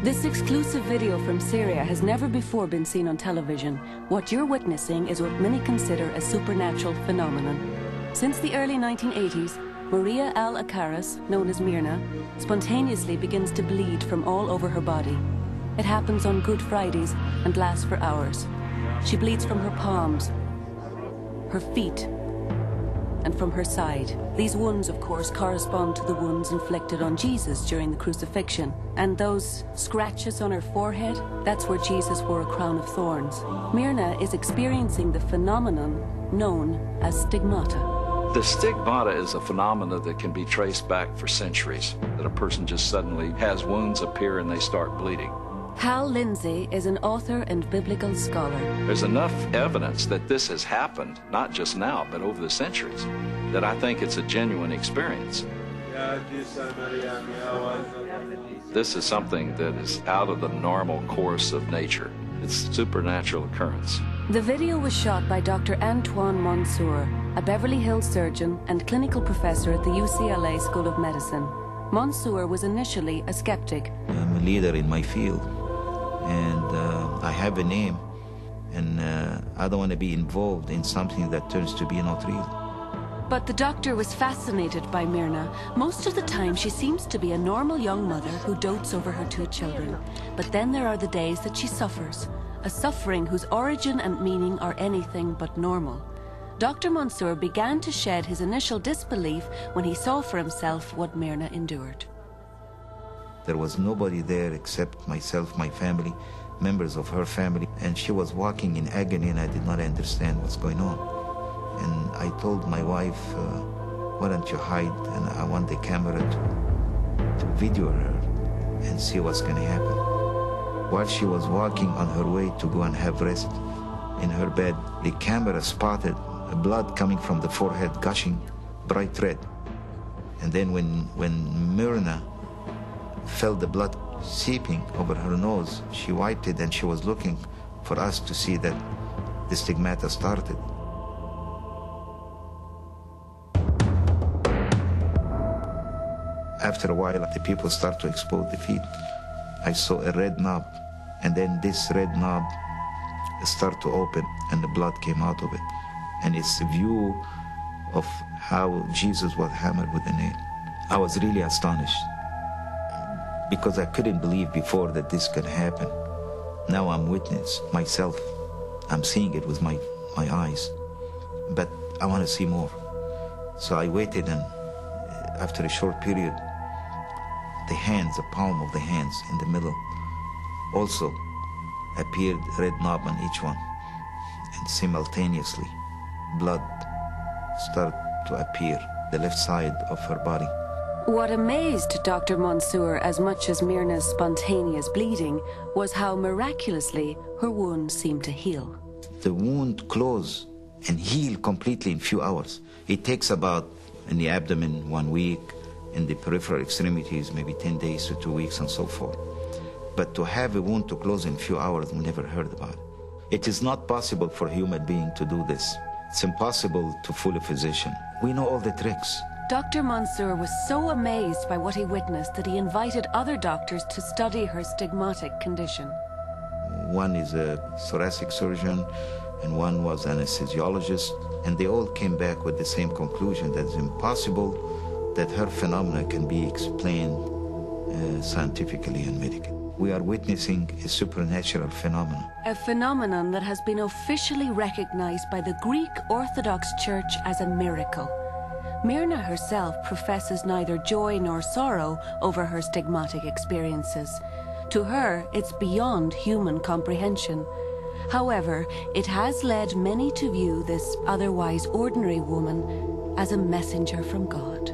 This exclusive video from Syria has never before been seen on television. What you're witnessing is what many consider a supernatural phenomenon. Since the early 1980s, Maria Al-Akaras, known as Myrna, spontaneously begins to bleed from all over her body. It happens on Good Fridays and lasts for hours. She bleeds from her palms, her feet, and from her side. These wounds, of course, correspond to the wounds inflicted on Jesus during the crucifixion. And those scratches on her forehead, that's where Jesus wore a crown of thorns. Myrna is experiencing the phenomenon known as stigmata. The stigmata is a phenomenon that can be traced back for centuries, that a person just suddenly has wounds appear and they start bleeding. Hal Lindsey is an author and biblical scholar. There's enough evidence that this has happened, not just now, but over the centuries, that I think it's a genuine experience. This is something that is out of the normal course of nature. It's a supernatural occurrence. The video was shot by Dr. Antoine Mansour, a Beverly Hills surgeon and clinical professor at the UCLA School of Medicine. Mansour was initially a skeptic. I'm a leader in my field, and I have a name, and I don't want to be involved in something that turns to be not real. But the doctor was fascinated by Myrna. Most of the time, she seems to be a normal young mother who dotes over her 2 children. But then there are the days that she suffers, a suffering whose origin and meaning are anything but normal. Dr. Mansour began to shed his initial disbelief when he saw for himself what Myrna endured. There was nobody there except myself, my family, members of her family, and she was walking in agony, and I did not understand what's going on. And I told my wife, why don't you hide, and I want the camera to video her and see what's going to happen. While she was walking on her way to go and have rest in her bed, the camera spotted blood coming from the forehead, gushing bright red. And then when Myrna felt the blood seeping over her nose, she wiped it, and she was looking for us to see that the stigmata started. After a while, the people start to expose the feet. I saw a red knob, and then this red knob started to open, and the blood came out of it. And it's a view of how Jesus was hammered with a nail. I was really astonished, because I couldn't believe before that this could happen. Now I'm witness myself. I'm seeing it with my eyes, but I want to see more. So I waited, and after a short period, the hands, the palm of the hands in the middle, also appeared red knob on each one. And simultaneously, blood started to appear the left side of her body. What amazed Dr. Mansour as much as Myrna's spontaneous bleeding was how miraculously her wound seemed to heal. The wound closed and healed completely in few hours. It takes about, in the abdomen, 1 week, in the peripheral extremities, maybe 10 days to 2 weeks, and so forth. But to have a wound to close in few hours, we never heard about it. It is not possible for a human being to do this. It's impossible to fool a physician. We know all the tricks. Dr. Mansour was so amazed by what he witnessed that he invited other doctors to study her stigmatic condition. One is a thoracic surgeon, and one was an anesthesiologist, and they all came back with the same conclusion, that it's impossible that her phenomena can be explained scientifically and medically. We are witnessing a supernatural phenomenon. A phenomenon that has been officially recognized by the Greek Orthodox Church as a miracle. Myrna herself professes neither joy nor sorrow over her stigmatic experiences. To her, it's beyond human comprehension. However, it has led many to view this otherwise ordinary woman as a messenger from God.